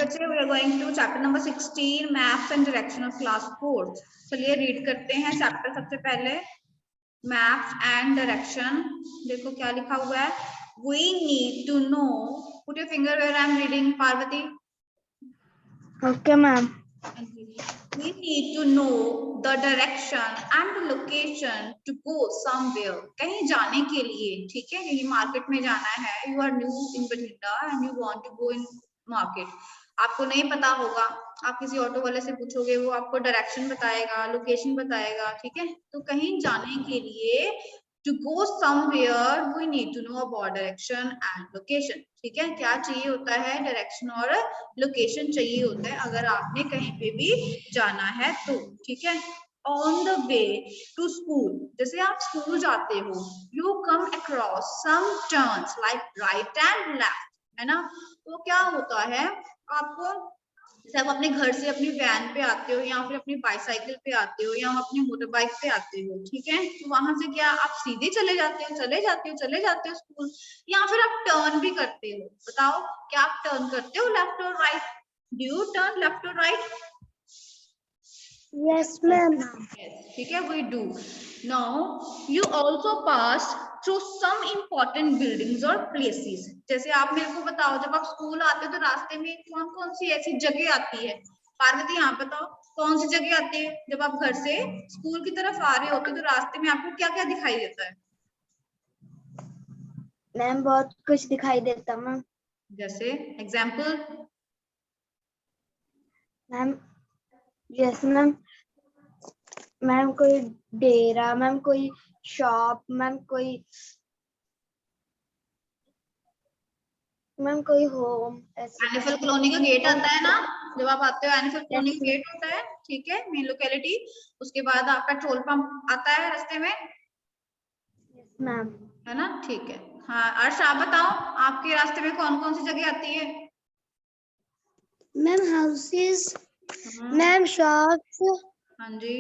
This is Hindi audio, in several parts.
बच्चे we are going to chapter number 16 maps and direction of class 4। चलिए रीड करते हैं चैप्टर। सबसे पहले मैप्स एंड डायरेक्शन। देखो क्या लिखा हुआ है, we need to know, put your finger where I am reading Parvati. Okay ma'am. We need to know the direction and the location to go somewhere। कहीं जाने के लिए, ठीक है, कहीं मार्केट में जाना है, you are new in Bathinda and you want to go in market। आपको नहीं पता होगा, आप किसी ऑटो वाले से पूछोगे, वो आपको डायरेक्शन बताएगा, लोकेशन बताएगा, ठीक है। तो कहीं जाने के लिए to go somewhere we need to know about direction and location। ठीक है, क्या चाहिए होता है, डायरेक्शन और लोकेशन चाहिए होता है अगर आपने कहीं पे भी जाना है तो, ठीक है। On the way to school, जैसे आप स्कूल जाते हो, you come across some turns like right and left, है ना। तो क्या होता है, आपको जैसे आप अपने घर से अपनी वैन पे आते हो या फिर अपनी बाइसाइकिल पे आते हो या अपनी मोटर बाइक पे आते हो, ठीक है। तो वहां से क्या आप सीधे चले जाते हो स्कूल, या फिर आप टर्न भी करते हो। बताओ, क्या आप टर्न करते हो लेफ्ट और right? Do you turn left और राइट? Yes ma'am. ठीक है, we do. Now you also pass through some important buildings और प्लेसेस। जैसे आप मेरे को बताओ, जब आप स्कूल आते हो तो रास्ते में कौन कौन सी ऐसी जगह आती है? पार्वती, यहाँ बताओ कौन सी जगह आती है? जब आप घर से स्कूल की तरफ आ रहे होते हो तो रास्ते में आपको क्या क्या दिखाई देता है? मैम बहुत कुछ दिखाई देता मैम। जैसे example? Ma'am yes ma'am. Ma'am कोई डेरा, मैम कोई शॉप, मैम कोई होम। एनिफल कॉलोनी का गेट आता है ना, जब आप आते हो एनिफल कॉलोनी का गेट होता है, ठीक है, मेन लोकेलिटी। उसके बाद आप पेट्रोल पंप आता है रास्ते में, मैम, है ना, ठीक है। हाँ अर्श, आप बताओ आपके रास्ते में कौन कौन सी जगह आती है? मैम हाउसेस, मैम शॉप्स, हाँ जी,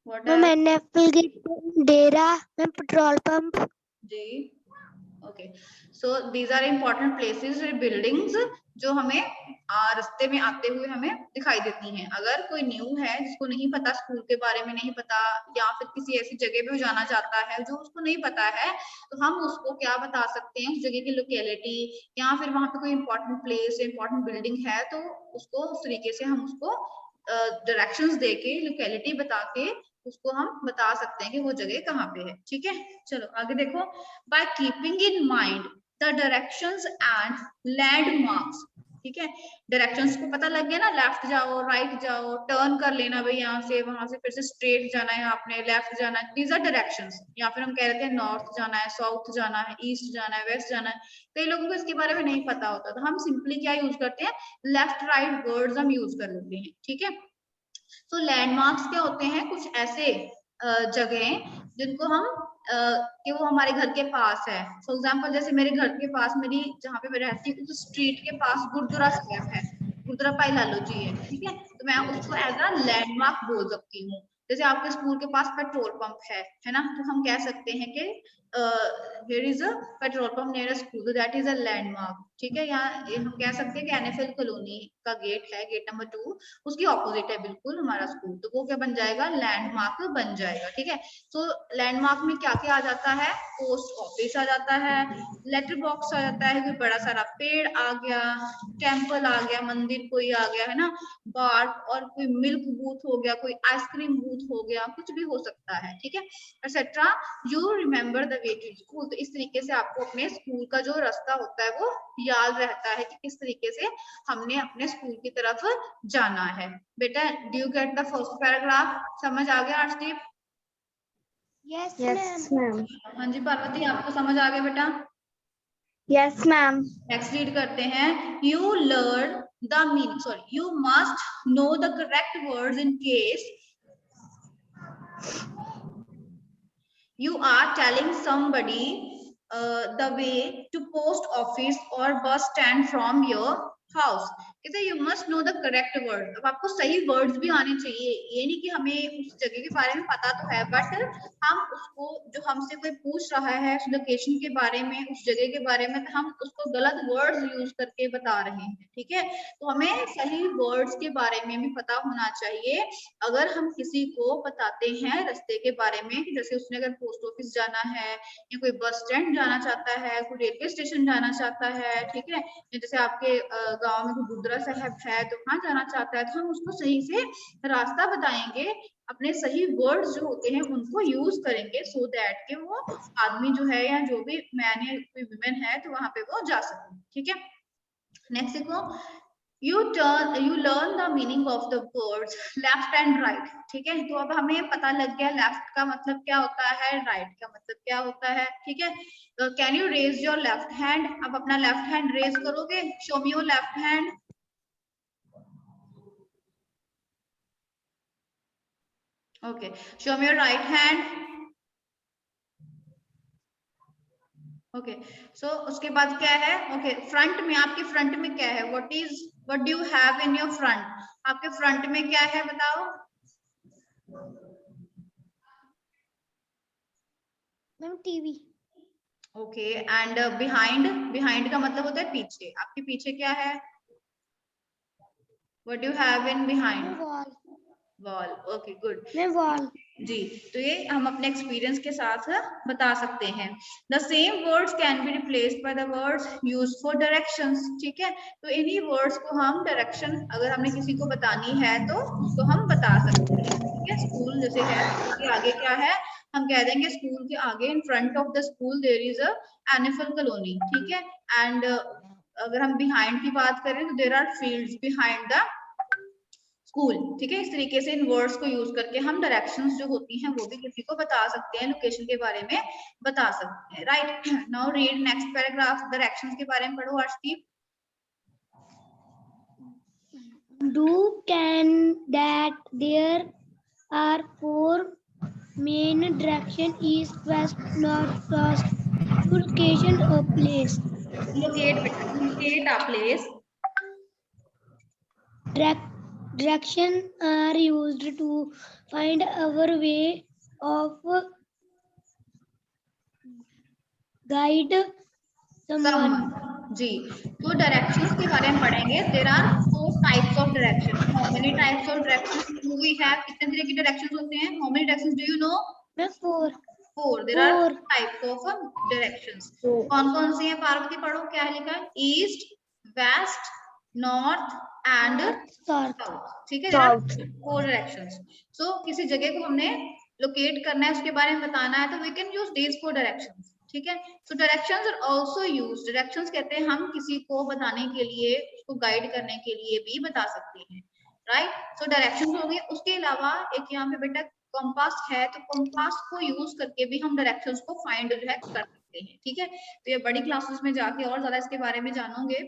what ma'am else? NFL gate, Dera, ma'am petrol pump जी, okay. So these are important places, buildings जो हमें रास्ते में आते हुए हमें दिखाई देती हैं। अगर कोई न्यू है जिसको नहीं पता, स्कूल के बारे में नहीं पता, या फिर किसी ऐसी जगह पे जाना चाहता है जो उसको नहीं पता है, तो हम उसको क्या बता सकते हैं, उस जगह की लोकेलिटी, या फिर वहां पे कोई इंपॉर्टेंट प्लेस, इंपॉर्टेंट बिल्डिंग है, तो उसको उस तरीके से हम उसको डायरेक्शंस देके, लोकेलिटी बता के उसको हम बता सकते हैं कि वो जगह कहाँ पे है, ठीक है। चलो आगे देखो, by keeping in mind the directions and landmarks, ठीक है। डायरेक्शंस को पता लग गया ना, लेफ्ट जाओ, राइट जाओ, टर्न कर लेना भाई, यहाँ से वहां से फिर से स्ट्रेट जाना है, आपने लेफ्ट जाना है, दीज आर डायरेक्शंस। या फिर हम कह रहे थे नॉर्थ जाना है, साउथ जाना है, ईस्ट जाना है, वेस्ट जाना है। कई लोगों को इसके बारे में नहीं पता होता, तो हम सिंपली क्या यूज करते हैं, लेफ्ट राइट वर्ड्स हम यूज कर लेते हैं, ठीक है। तो लैंडमार्क्स क्या होते हैं, कुछ ऐसे जगह जिनको हम कि वो हमारे घर के पास है। फॉर एग्जाम्पल, जैसे मेरे घर के पास, मेरी जहाँ पे मैं रहती हूँ उस स्ट्रीट के पास गुरुद्वारा साहिब है, गुरुद्वारा भाई लालो जी है, ठीक है। तो मैं उसको एज अ लैंडमार्क बोल सकती हूँ। जैसे आपके स्कूल के पास पेट्रोल पंप है ना, तो हम कह सकते हैं कि here is a petrol pump near school, that is a landmark, ठीक है। यहाँ हम कह सकते हैं कि एनएफएल कॉलोनी का गेट है, गेट नंबर 2, उसकी ऑपोजिट है बिल्कुल हमारा स्कूल, तो वो क्या बन जाएगा, लैंडमार्क बन जाएगा, ठीक है। तो लैंडमार्क में क्या क्या आ जाता है, पोस्ट ऑफिस आ जाता है, लेटर बॉक्स आ जाता है, कोई बड़ा सारा पेड़ आ गया, टेम्पल आ गया, मंदिर कोई आ गया, है ना, बार, और कोई मिल्क बूथ हो गया, कोई आइसक्रीम बूथ हो गया, कुछ भी हो सकता है, ठीक है, etcetera. You remember the way to school. तो इस तरीके से आपको अपने स्कूल का जो रास्ता होता है वो याद रहता है कि किस तरीके से हमने अपने स्कूल की तरफ जाना है। बेटा, do you get the first paragraph? समझ आ गया अर्शदीप? Yes ma'am. हाँ जी पार्वती, आपको समझ आ गया बेटा? Yes ma'am. नेक्स्ट रीड करते हैं, you learn the meaning, sorry, you must know the correct words in case you are telling somebody the way to post office or bus stand from your house। कहते हैं you must know the correct word. अब आपको सही वर्ड्स भी आने चाहिए, ये नहीं कि हमें उस जगह के बारे में पता तो है बट हम उसको, जो हमसे कोई पूछ रहा है उस लोकेशन के बारे में, उस जगह के बारे में, तो हम उसको गलत वर्ड्स यूज करके बता रहे हैं, ठीक है। तो हमें सही वर्ड्स के बारे में भी पता होना चाहिए। अगर हम किसी को बताते हैं रास्ते के बारे में, कि जैसे उसने अगर पोस्ट ऑफिस जाना है या कोई बस स्टैंड जाना चाहता है, कोई रेलवे स्टेशन जाना चाहता है, ठीक है, जैसे आपके गांव में गुरुद्वारा साहब है तो वहां जाना चाहता है, तो हम उसको सही से रास्ता बताएंगे, अपने सही वर्ड्स जो होते हैं उनको यूज करेंगे, सो दैट कि वो आदमी जो है या जो भी मैन या कोई वुमेन है तो वहां पे वो जा सके, ठीक है। नेक्स्ट देखो, you learn the meaning of the words left and right, ठीक है। तो अब हमें पता लग गया लेफ्ट का मतलब क्या होता है, राइट का मतलब क्या होता है, ठीक है। तो can you raise your left hand, अब अपना लेफ्ट हैंड रेज करोगे, show me your left hand. Okay, show me your right hand. Okay, so उसके बाद क्या है, ओके, फ्रंट में, आपके फ्रंट में क्या है, what do you have in your front, आपके फ्रंट में क्या है बताओ। Ma'am TV. Okay, and behind, behind का मतलब होता है पीछे, आपके पीछे क्या है, what do you have in behind, wall. Wall. Okay, good. मैं वॉल। जी, तो ये हम अपने एक्सपीरियंस के साथ बता सकते हैं। The same words can be replaced by the words used for directions, ठीक है। तो इन्हीं वर्ड्स को हम डायरेक्शन अगर हमने किसी को बतानी है तो उसको हम बता सकते हैं, ठीक है। स्कूल जैसे है, स्कूल के आगे क्या है, हम कह देंगे स्कूल के आगे, in front of the school there is a animal colony, ठीक है। एंड अगर हम बिहाइंड की बात करें तो there are fields behind the school, ठीक है। इस तरीके से इन वर्ड्स को यूज करके हम डायरेक्शंस जो होती हैं वो भी किसी को बता सकते हैं, लोकेशन के बारे में बता सकते हैं, right. Now read next paragraph, directions के बारे में पढ़ो Arshdeep. Do can that there are four main direction: east, west, north, south. To location a place. Locate a place. Direction are used to find our way of guide someone. जी, तो डायरेक्शंस के बारे में पढ़ेंगे। There are 4 types of direction. How many types of directions do we have, कितने तरह की डायरेक्शंस होते हैं, how many directions do you know. 4 there are 4 types of directions. कौन-कौन सी हैं पार्वती, पढ़ो क्या है लिखा है, east, west, north and south, ठीक है। 4 डायरेक्शंस। सो किसी जगह को हमने लोकेट करना है, उसके बारे में बताना है, तो we can use these 4 directions, ठीक है। So directions are also used, directions कहते हैं हम किसी को बताने के लिए, उसको गाइड करने के लिए भी बता सकते हैं, राइट। सो डायरेक्शंस हो गए, उसके अलावा एक यहाँ पे बेटा कंपास है, तो कंपास को यूज करके भी हम डायरेक्शंस को फाइंड जो है कर सकते हैं, ठीक है। तो ये बड़ी क्लासेस में जाके और ज्यादा इसके बारे में जानोगे।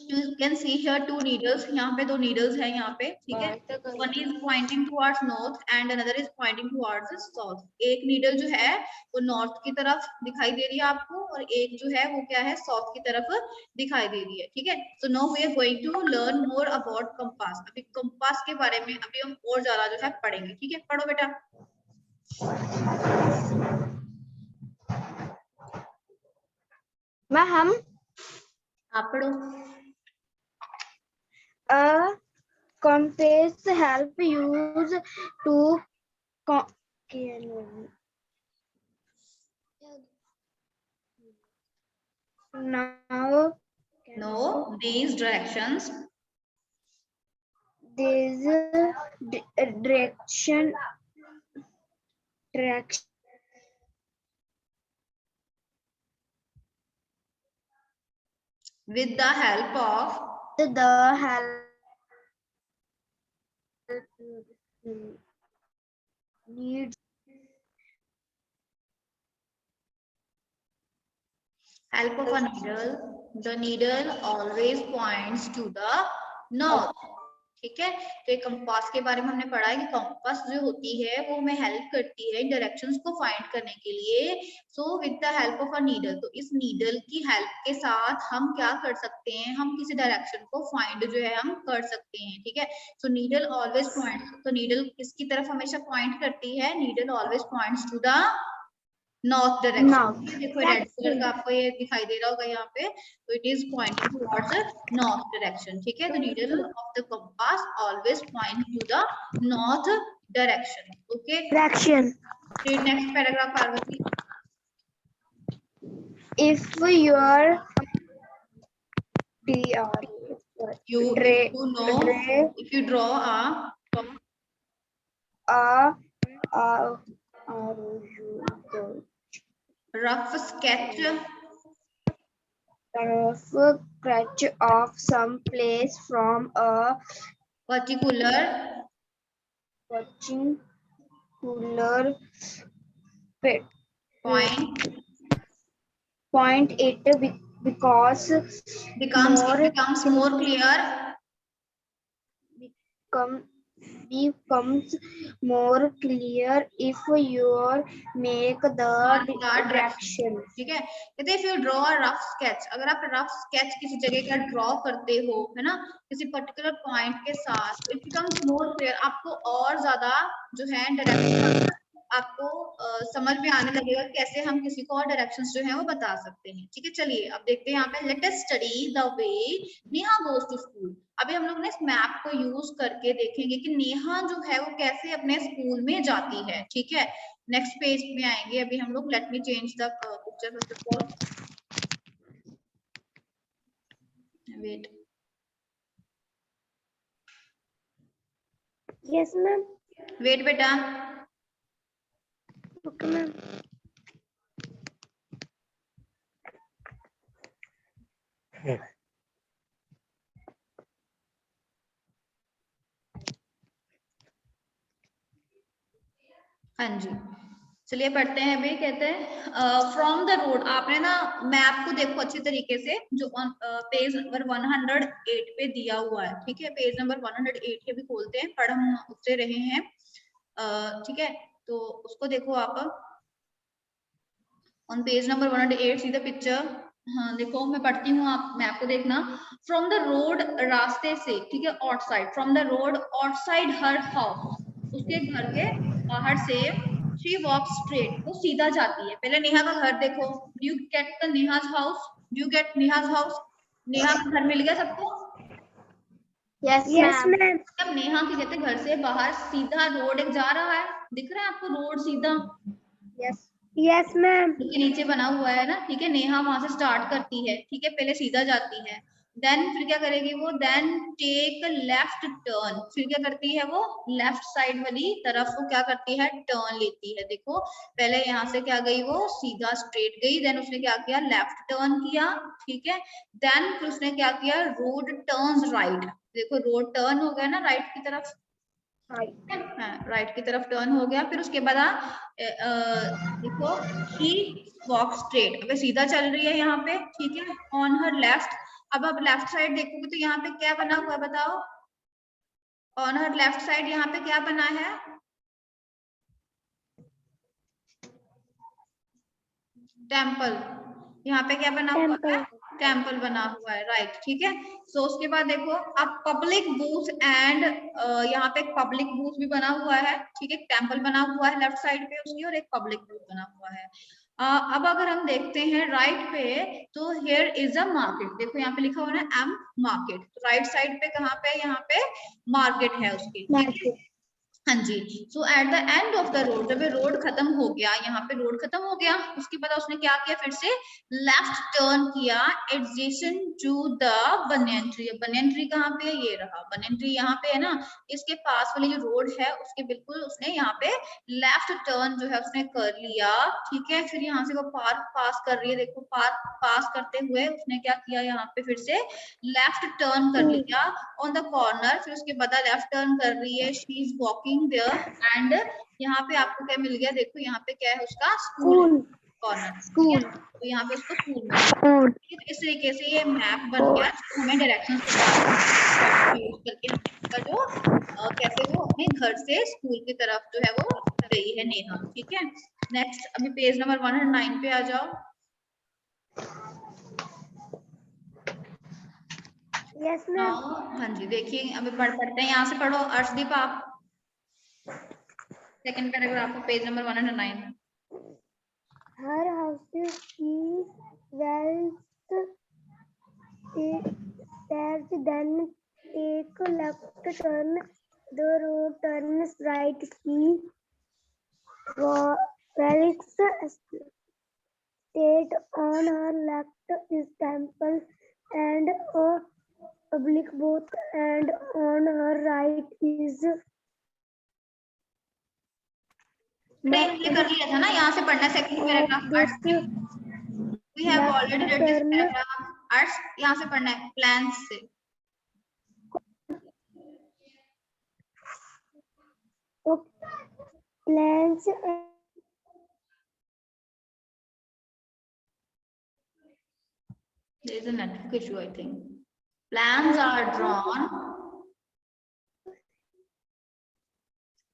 You can see here 2 needles, यहाँ पे 2 needles है यहाँ पे, ठीक है। One is pointing towards north and another is pointing towards the south. एक needle जो है वो north की तरफ दिखाई दे रही है आपको, और एक जो है वो क्या है, south की तरफ दिखाई दे रही है, ठीक है। So now we are going to learn more about compass. अभी compass के बारे में अभी हम और ज्यादा जो है पढ़ेंगे, ठीक है। पढ़ो बेटा। हम आप पढ़ो। A compass help use to No, these directions. These direction with the help of needs help of a needle. The needle always points to the north. ठीक है। तो एक कंपास के बारे में हमने पढ़ा है कि कंपास जो होती है वो हमें हेल्प करती है डायरेक्शंस को फाइंड करने के लिए। So with the help of a needle, तो इस नीडल की हेल्प के साथ हम क्या कर सकते हैं, हम किसी डायरेक्शन को फाइंड जो है हम कर सकते हैं, ठीक है। सो नीडल ऑलवेज पॉइंट, तो नीडल किसकी तरफ हमेशा पॉइंट करती है, needle always points to the north direction. देखो रेड कलर का आपको ये दिखाई दे रहा होगा यहाँ पे, तो it is pointing towards north direction, ठीक है। The needle of the compass always point two the north direction, okay. Direction. फिर next paragraph Parvati. If your You if you know, if you draw a rough sketch of some place from a particular cooler point, it becomes more clear becomes more clear if you make the direction. ठीक है। कहते हैं if you draw a rough sketch, अगर आप रफ स्केच किसी जगह का ड्रॉ करते हो, है ना, किसी पर्टिकुलर पॉइंट के साथ, इट बिकम्स मोर क्लियर, आपको और ज्यादा जो है डायरेक्शन आपको समझ में आने लगेगा कैसे हम किसी को और डायरेक्शंस जो है वो बता सकते हैं, ठीक है। चलिए अब देखते हैं यहाँ पे, let us study the way Neha goes to school. अभी हम लोग ने इस मैप को यूज करके देखेंगे कि नेहा जो है वो कैसे अपने स्कूल में जाती है, ठीक है। नेक्स्ट पेज में आएंगे अभी हम लोग। Let me change the picture first of all, wait. Yes, ma'am. Wait बेटा। Okay, ma'am. हाँ जी, चलिए पढ़ते हैं। अभी कहते हैं फ्रॉम द रोड, आपने ना मैप को देखो अच्छी तरीके से, जो पेज नंबर 108 पे दिया हुआ है, ठीक है। पेज नंबर 108 के भी खोलते हैं, पढ़ हम उससे रहे हैं, ठीक है। तो उसको देखो आप, on page number 108 see the picture. हाँ देखो मैं पढ़ती हूँ, आप मैप को देखना। फ्रॉम द रोड, रास्ते से, ठीक है, outside, from the road outside her house, उसके घर के बाहर से, शी वॉक स्ट्रेट, वो सीधा जाती है। पहले नेहा का घर देखो, do you get the Neha's house, do you get Neha's house, Neha का घर मिल गया सबको? Yes, ma'am. अब नेहा के कहते घर से बाहर सीधा रोड एक जा रहा है, दिख रहा है आपको रोड सीधा? Yes, ma'am. के नीचे बना हुआ है ना, ठीक है। नेहा वहां से स्टार्ट करती है, ठीक है, पहले सीधा जाती है, देन फिर क्या करेगी वो, देन टेक लेफ्ट टर्न, फिर क्या करती है वो, लेफ्ट साइड वाली तरफ वो क्या करती है, टर्न लेती है। देखो पहले यहाँ से क्या गई वो, सीधा स्ट्रेट गई, देन उसने क्या किया, लेफ्ट टर्न किया, ठीक है। देन फिर उसने क्या किया, रोड टर्न्स राइट, देखो रोड टर्न हो गया ना राइट की तरफ, राइट की तरफ टर्न हो गया। फिर उसके बाद देखो शी वॉक स्ट्रेट, अगर सीधा चल रही है यहाँ पे, ठीक है, ऑन हर लेफ्ट। अब आप लेफ्ट साइड देखोगे तो यहाँ पे क्या बना हुआ है बताओ, ऑन हर लेफ्ट साइड यहाँ पे क्या बना है, टेम्पल, यहाँ पे क्या बना हुआ है, टेम्पल बना हुआ है, राइट, ठीक है। सो उसके बाद देखो अब पब्लिक बूथ एंड यहाँ पे एक पब्लिक बूथ भी बना हुआ है, ठीक है, टेम्पल बना हुआ है लेफ्ट साइड पे उसकी, और एक पब्लिक बूथ बना हुआ है। अब अगर हम देखते हैं राइट पे, तो हियर इज अ मार्केट, देखो यहाँ पे लिखा हुआ है एम मार्केट, राइट साइड पे कहाँ पे, यहाँ पे मार्केट है उसकी, ठीक है। हाँ जी। So at the end of the road, जब ये रोड खत्म हो गया, यहाँ पे रोड खत्म हो गया, उसके बाद उसने क्या किया, फिर से लेफ्ट टर्न किया adjacent to the banyan tree. Banyan tree कहाँ पे है, ये रहा बनियन ट्री, यहाँ पे है ना, इसके पास वाली जो रोड है उसके बिल्कुल उसने यहाँ पे लेफ्ट टर्न जो है उसने कर लिया, ठीक है। फिर यहाँ से वो पार्क पास कर रही है, देखो पार्क पास करते हुए उसने क्या किया, यहाँ पे फिर से लेफ्ट टर्न कर लिया ऑन द कॉर्नर, फिर उसके बाद लेफ्ट टर्न कर रही है, she is walking there, and यहाँ पे आपको क्या मिल गया, देखो यहाँ पे क्या है उसका स्कूल कॉर्नर, स्कूल, तो यहाँ पे उसको स्कूल मिल गया। इस तरीके से ये मैप बन गया, हमें डायरेक्शंस बता यूज करके हमने जो कैसे वो अपने घर से स्कूल की तरफ जो है वो गई है नेहा। ठीक है, नेक्स्ट अभी पेज नंबर 109 पे आ जाओ। Yes ma'am. हाँ जी, देखिए अभी पढ़ते हैं, यहाँ से पढ़ो अर्शदीप आप second paragraph of page number 109। Her house is wealth stairs, then take left turn. The road turns right. See relics state on her left is temple and a public booth, and on her right is ये कर लिया था ना, यहाँ से पढ़ना second paragraph. We have already read this paragraph. Arts यहाँ से पढ़ना है प्लान्स से। plans there is a network issue, I think. Plans are drawn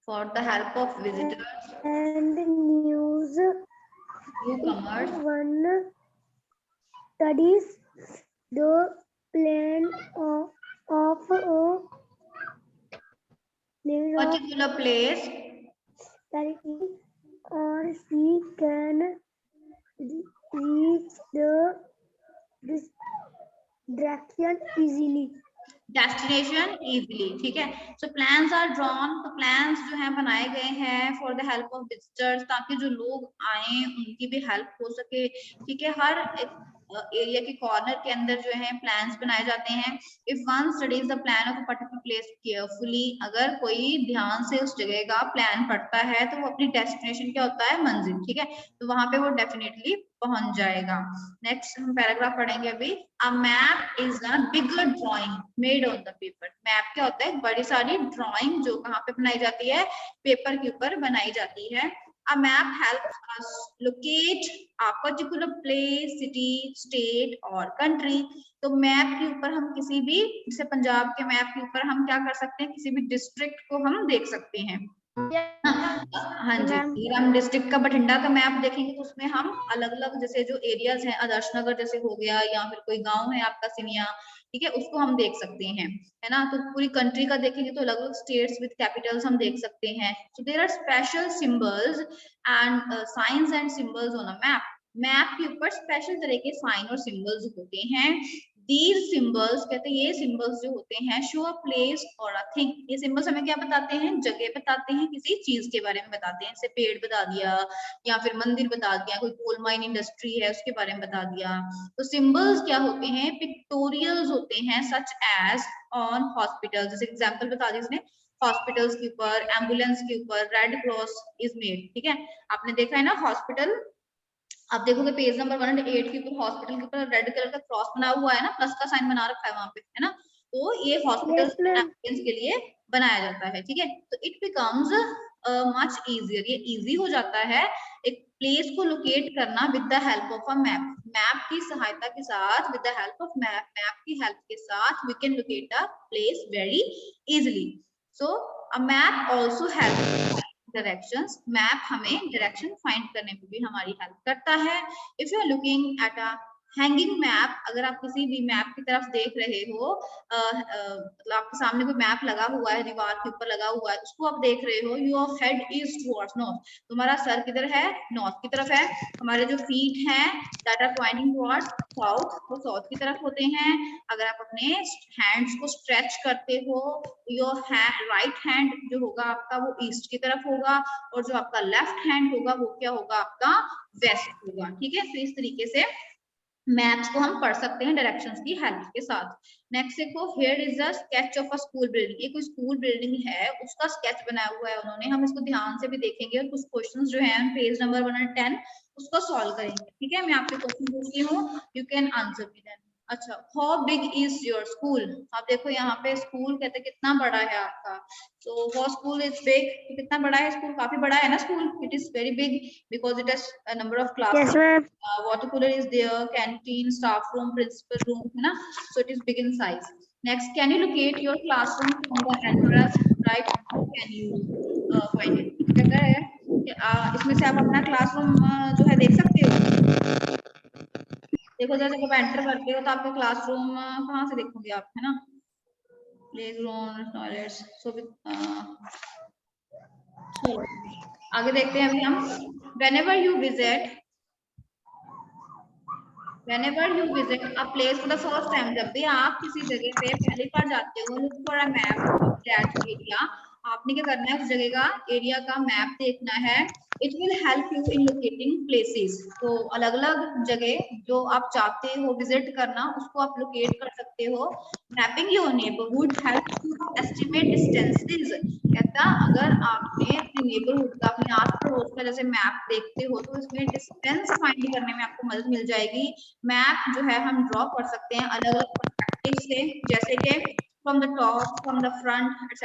for the help of visitors and newcomers. One studies the plan of a particular place, or she can reach the destination easily। ठीक है, so plans are drawn, तो plans जो है बनाए गए हैं for the help of visitors, ताकि जो लोग आए उनकी भी हेल्प हो सके। ठीक है, हर एरिया के कॉर्नर के अंदर जो है प्लान्स बनाए जाते हैं। If one studies the plan of a particular place carefully, अगर कोई ध्यान से उस जगह का प्लान पढ़ता है तो वो अपनी डेस्टिनेशन क्या होता है, मंजिल। ठीक है, तो वहां पे वो डेफिनेटली पहुंच जाएगा। नेक्स्ट हम पैराग्राफ पढ़ेंगे अभी। A map is a bigger drawing made on the paper. Map क्या होता है, बड़ी सारी ड्राइंग जो कहाँ पे बनाई जाती है, पेपर के ऊपर बनाई जाती है। A map helps us locate a particular place, city, state और country। तो मैप के ऊपर हम किसी भी, जैसे पंजाब के मैप के ऊपर हम क्या कर सकते हैं, किसी भी डिस्ट्रिक्ट को हम देख सकते हैं। हाँ जी, अगर हम डिस्ट्रिक्ट का बठिंडा का मैप देखेंगे तो उसमें हम अलग अलग जैसे जो एरियाज हैं, आदर्श नगर जैसे हो गया, या फिर कोई गांव है आपका सिमिया, ठीक है, उसको हम देख सकते हैं, है ना। तो पूरी कंट्री का देखेंगे तो अलग अलग स्टेट्स विद कैपिटल्स हम देख सकते हैं। So there are special symbols and signs and symbols on a map. Map के ऊपर स्पेशल तरह के साइन और सिंबल्स होते हैं। These symbols कहते हैं, ये सिंबल्स जो होते हैं शो अ प्लेस और अ थिंग। ये सिंबल्स हमें क्या बताते हैं, जगह बताते हैं, किसी चीज के बारे में बताते हैं। जैसे पेड़ बता दिया, या फिर मंदिर बता दिया, कोई कोल माइन इंडस्ट्री है उसके बारे में बता दिया। तो सिंबल्स क्या होते हैं, पिक्टोरियल्स होते हैं, सच एज ऑन हॉस्पिटल। जैसे एग्जाम्पल बता दी इसने, हॉस्पिटल्स के ऊपर, एम्बुलेंस के ऊपर रेड क्रॉस इज मेड। ठीक है, आपने देखा है ना हॉस्पिटल, आप देखोगे पेज नंबर 108 के ऊपर हॉस्पिटल के ऊपर रेड कलर का क्रॉस बना हुआ है ना, प्लस का साइन बना रखा है वहां पे, है ना। तो ये हॉस्पिटल एम्बुलेंस के लिए बनाया जाता है। ठीक है, तो इट बिकम्स मच इजियर, ये इजी हो जाता है एक प्लेस को लोकेट करना with the help of a map. Map की सहायता के साथ, with the help of map, map की हेल्प के साथ we can locate a place very easily. So a map also help directions. Map हमें डायरेक्शन फाइंड करने में भी हमारी हेल्प करता है। If you are looking at a hanging map, अगर आप किसी भी मैप की तरफ देख रहे हो, मतलब आपके सामने कोई मैप लगा हुआ है, दीवार के ऊपर लगा हुआ है, उसको आप देख रहे हो, your head is towards north, तुम्हारा सर किधर है, नॉर्थ की तरफ है। हमारे जो फीट हैं that are pointing towards south, वो साउथ की तरफ होते हैं। अगर आप अपने हैंड्स को स्ट्रेच करते हो, योर राइट हैंड जो होगा आपका वो ईस्ट की तरफ होगा, और जो आपका लेफ्ट हैंड होगा वो क्या होगा, आपका वेस्ट होगा। ठीक है, तो इस तरीके से मैप्स को हम पढ़ सकते हैं डायरेक्शंस की हेल्प के साथ। नेक्स्ट देखो, here is a sketch of a school building. ये कोई स्कूल बिल्डिंग है, उसका स्केच बनाया हुआ है उन्होंने। हम इसको ध्यान से भी देखेंगे और कुछ क्वेश्चंस जो हैं पेज नंबर 110 उसको सॉल्व करेंगे। ठीक है, मैं आपसे क्वेश्चन पूछती हूँ, you can answer me then. अच्छा, how big is your school. आप देखो यहाँ पे स्कूल कहते हैं कितना बड़ा है आपका। So for school is big, कितना बड़ा है स्कूल, काफी बड़ा है ना school. It is very big because it has a number of classes. Yes, ma'am. Water cooler is there, canteen, staff room, principal room, है ना। So it is big in size. Next, can you locate your classroom from the entrance? Right? How can you find it? कहता है कि इसमें से आप अपना क्लासरूम जो है देख सकते हो। देखो जैसे जब एंटर करते हो तो आपका क्लासरूम कहाँ से देखोगे आप, है ना? प्लेग्राउंड, टॉयलेट्स, सो आगे देखते हैं अभी हम। Whenever you visit a place for the first time, जब भी आप किसी जगह पे पहली बार जाते हो, look for a map of that area. आपने क्या करना है, उस जगह का एरिया का मैप देखना है। It will help you in locating places. तो अलग अलग जगह जो आप चाहते हो विजिट करना, उसको आप लोकेट कर सकते हो। Mapping your neighborhood helps you to estimate distances. कहता अगर आपने अपने नेबरहुड का, अपने आस पड़ोस का जैसे मैप देखते हो तो इसमें डिस्टेंस फाइंड करने में आपको मदद मिल जाएगी। मैप जो है हम ड्रॉ कर सकते हैं अलग अलग पर्सपेक्टिव से, जैसे कि from the top, from the front, etc.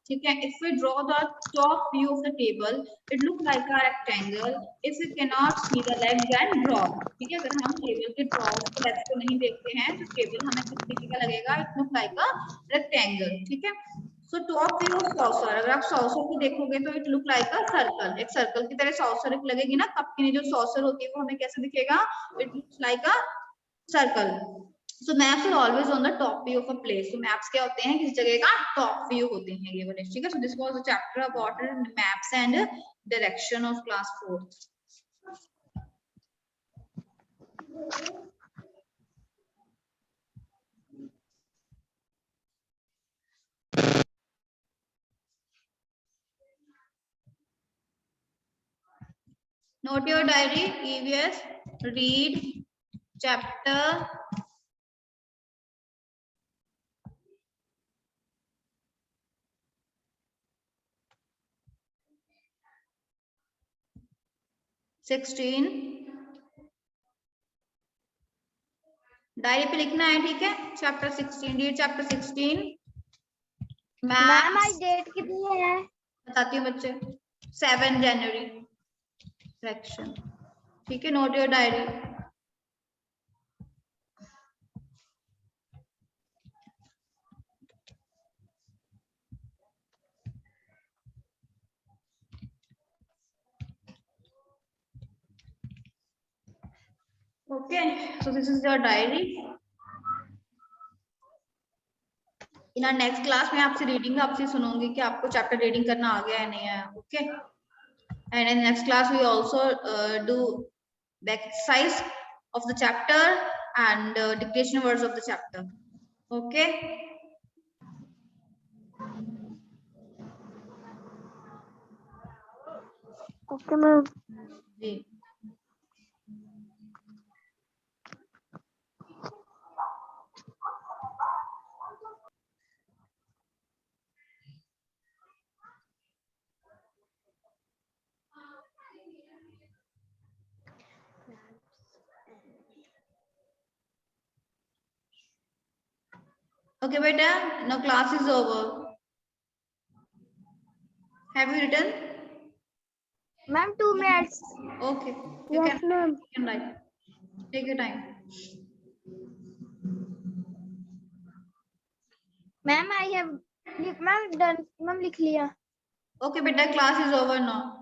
ठीक है। If we draw the top view of the table, it look like a rectangle. If we cannot see the leg, then draw. ठीक है। अगर हम टेबल के टॉप के लेग्स को नहीं देखते हैं तो टेबल हमें किस तरीके का लगेगा, it look like a rectangle. ठीक है। So top view of saucer, अगर आप saucer को देखोगे तो it look like a circle. एक सर्कल की तरह saucer लगेगी ना, कप की जो saucer होती है वो हमें कैसे दिखेगा, it looks like a circle. So maps are always on the top view of a place. So maps क्या होते हैं, किस जगह का top view होते हैं ये वाले। ठीक है। So this was a chapter about maps and direction of class 4th. Note your diary, EVS, read chapter 16। Diary पे लिखना है, ठीक है। Chapter 16, read chapter 16। मैम आज डेट कितनी है? बताती हूँ बच्चे, 7 जनवरी सेक्शन। ठीक है। Note your diary. Okay, so this is your diary. In our next class में आपसे रीडिंग आपसे सुनूंगी कि आपको चैप्टर रीडिंग करना आ गया है नहीं आया। Okay. And in next class we also do the exercise of the chapter and dictation words of the chapter. Okay. Okay ma'am ji. Okay, beta. Now class is over. Have you written? Ma'am 2 minutes. Okay. You Yes, ma'am. can write. Take your time. Ma'am I have ma'am done ma'am लिख लिया। Okay, beta. Class is over now.